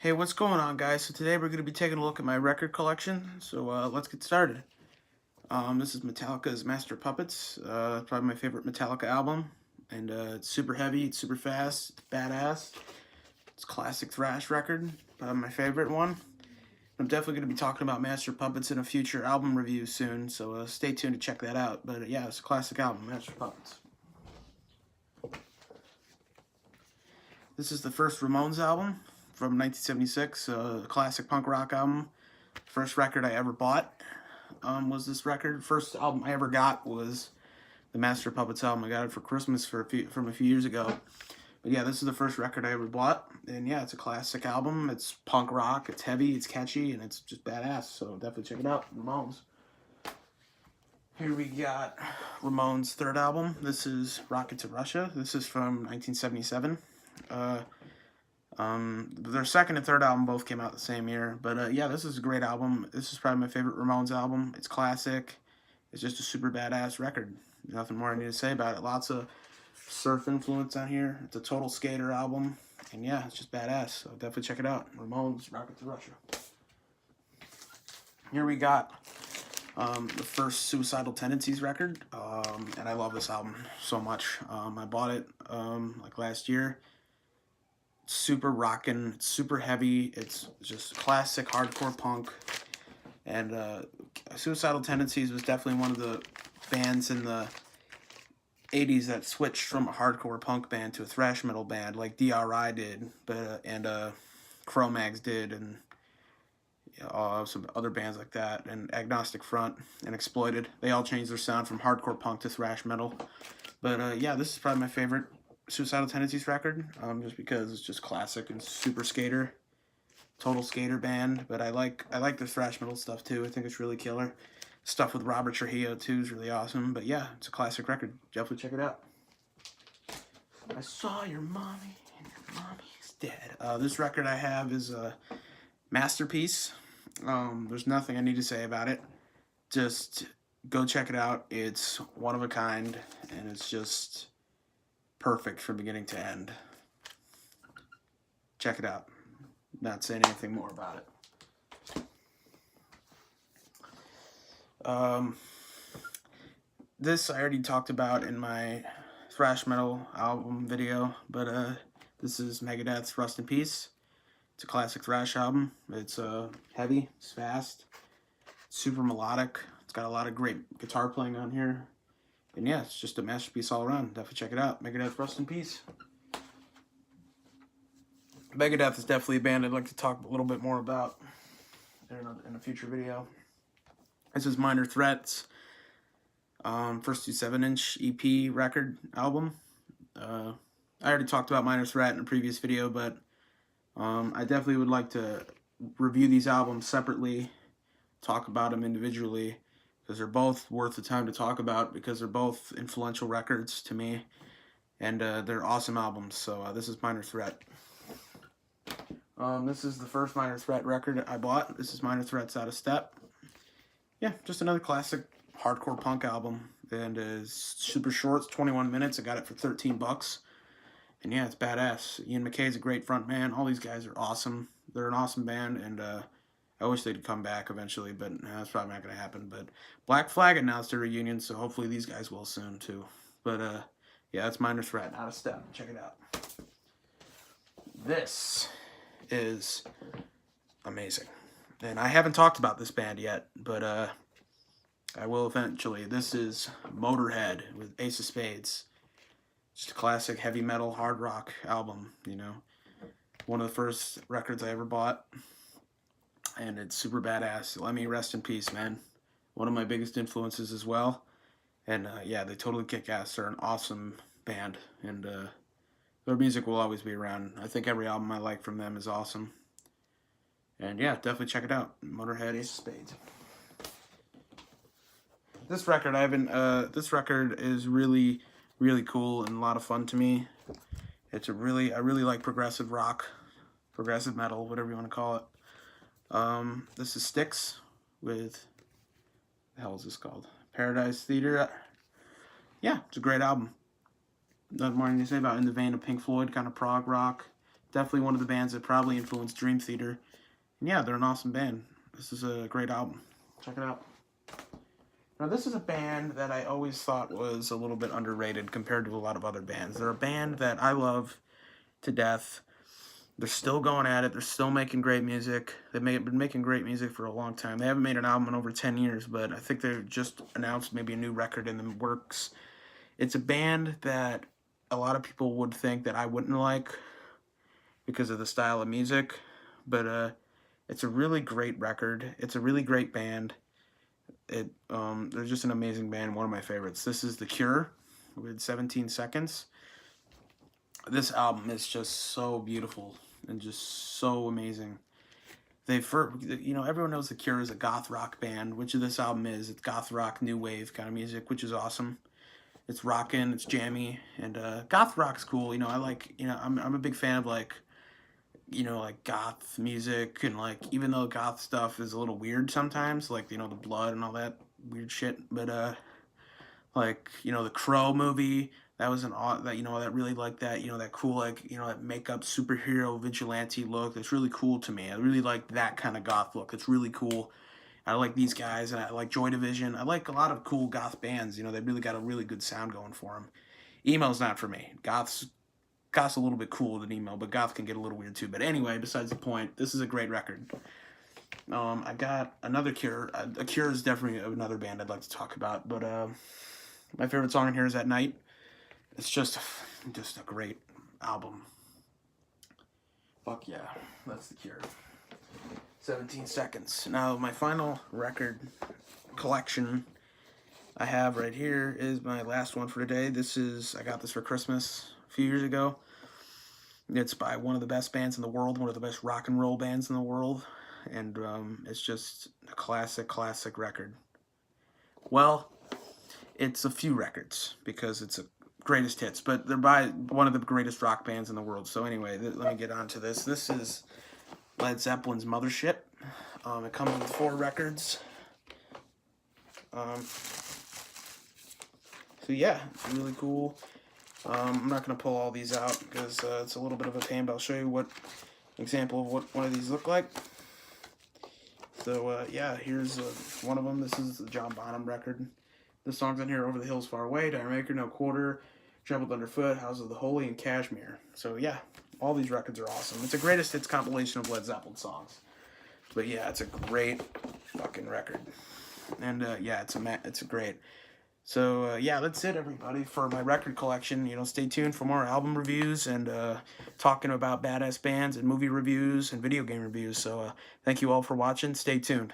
Hey, what's going on, guys? So today we're going to be taking a look at my record collection. So let's get started. This is Metallica's Master of Puppets. Probably my favorite Metallica album, and it's super heavy, it's super fast, it's badass. It's a classic thrash record, probably my favorite one. I'm definitely going to be talking about Master of Puppets in a future album review soon, so stay tuned to check that out. But yeah, it's a classic album, Master of Puppets. This is the first Ramones album from 1976, a classic punk rock album. First record I ever bought was this record. First album I ever got was the Master of Puppets album. I got it for Christmas from a few years ago. But yeah, this is the first record I ever bought. And yeah, it's a classic album. It's punk rock, it's heavy, it's catchy, and it's just badass. So definitely check it out, Ramones. Here we got Ramones' third album. This is Rocket to Russia. This is from 1977. Their second and third album both came out the same year. But yeah, this is a great album. This is probably my favorite Ramones album. It's classic. It's just a super badass record. Nothing more I need to say about it. Lots of surf influence on here. It's a total skater album. And yeah, it's just badass. So definitely check it out. Ramones, Rocket to Russia. Here we got the first Suicidal Tendencies record. And I love this album so much. I bought it like last year. Super rockin', it's super heavy, it's just classic hardcore punk. And Suicidal Tendencies was definitely one of the bands in the 80s that switched from a hardcore punk band to a thrash metal band, like DRI did, and Cro-Mags did, and some other bands like that, and Agnostic Front and Exploited. They all changed their sound from hardcore punk to thrash metal. But yeah, this is probably my favorite Suicidal Tendencies record, just because it's just classic and super skater, total skater band. But I like the thrash metal stuff too. I think it's really killer. Stuff with Robert Trujillo too is really awesome. But yeah, it's a classic record. Definitely check it out. I saw your mommy and your mommy's dead. This record I have is a masterpiece. There's nothing I need to say about it. Just go check it out. It's one of a kind, and it's just perfect from beginning to end. Check it out. Not saying anything more about it. This I already talked about in my thrash metal album video, but this is Megadeth's Rust in Peace. It's a classic thrash album. It's heavy, it's fast, it's super melodic. It's got a lot of great guitar playing on here. And yeah, it's just a masterpiece all around. Definitely check it out. Megadeth, Rust in Peace. Megadeth is definitely a band I'd like to talk a little bit more about in a future video. This is Minor Threat's first 7-inch EP record album. I already talked about Minor Threat in a previous video, but I definitely would like to review these albums separately, talk about them individually, because they're both worth the time to talk about, because they're both influential records to me, and they're awesome albums. So this is Minor Threat. This is the first Minor Threat record I bought. This is Minor Threat's Out of Step. Yeah, just another classic hardcore punk album, and it's super short. It's 21 minutes. I got it for $13. And yeah, it's badass. Ian MacKaye's a great front man. All these guys are awesome. They're an awesome band, and I wish they'd come back eventually, but that's probably not going to happen. But Black Flag announced a reunion, so hopefully these guys will soon too. But yeah, that's Minor Threat, Out of Step. Check it out. This is amazing. And I haven't talked about this band yet, but I will eventually. This is Motorhead with Ace of Spades. Just a classic heavy metal hard rock album, you know. One of the first records I ever bought. And it's super badass. Let me rest in peace, man. One of my biggest influences as well. And yeah, they totally kick ass. They're an awesome band. And their music will always be around. I think every album I like from them is awesome. And yeah, definitely check it out. Motorhead, Ace of Spades. This record, this record is really cool and a lot of fun to me. I really like progressive rock, progressive metal, whatever you want to call it. This is Styx with, the hell is this called? Paradise Theater. Yeah, it's a great album. Nothing more to say about it. In the vein of Pink Floyd, kind of prog rock. Definitely one of the bands that probably influenced Dream Theater. And yeah, they're an awesome band. This is a great album. Check it out. Now, this is a band that I always thought was a little bit underrated compared to a lot of other bands. They're a band that I love to death. They're still going at it. They're still making great music. They've been making great music for a long time. They haven't made an album in over 10 years, but I think they've just announced maybe a new record in the works. It's a band that a lot of people would think that I wouldn't like because of the style of music, but it's a really great record. It's a really great band. They're just an amazing band, one of my favorites. This is The Cure with 17 Seconds. This album is just so beautiful and just so amazing. Everyone knows The Cure is a goth rock band, which this album is. It's goth rock, new wave kind of music, which is awesome. It's rockin', it's jammy, and goth rock's cool. I'm a big fan of like goth music, and like even though goth stuff is a little weird sometimes, like the blood and all that weird shit, but the Crow movie, that was that really like that, that cool, that makeup superhero vigilante look. That's really cool to me. I really like that kind of goth look. It's really cool. I like these guys, and I like Joy Division. I like a lot of cool goth bands. They really got a really good sound going for them. Emo's not for me. Goth's a little bit cooler than emo, but goth can get a little weird too. But anyway, besides the point, this is a great record. I got another Cure. A Cure is definitely another band I'd like to talk about, but my favorite song in here is At Night. It's just a great album. Fuck yeah, that's The Cure. 17 Seconds. Now, my final record collection I have right here is my last one for today. I got this for Christmas a few years ago. It's by one of the best bands in the world, one of the best rock and roll bands in the world, and it's just a classic record. Well, it's a few records because it's a greatest hits, but they're by one of the greatest rock bands in the world. So anyway, let me get on to this. This is Led Zeppelin's Mothership. It comes with 4 records. So yeah, it's really cool. I'm not going to pull all these out because it's a little bit of a pain, but I'll show you what example of what one of these look like. So yeah, here's one of them. This is the John Bonham record. The songs on here: Over the Hills Far Away, Dire Maker, No Quarter, Trampled Underfoot, House of the Holy, and Kashmir. So yeah, all these records are awesome. It's a greatest hits compilation of Led Zeppelin songs. But yeah, it's a great fucking record. And yeah, it's a great. So yeah, that's it, everybody, for my record collection. Stay tuned for more album reviews and talking about badass bands and movie reviews and video game reviews. So thank you all for watching. Stay tuned.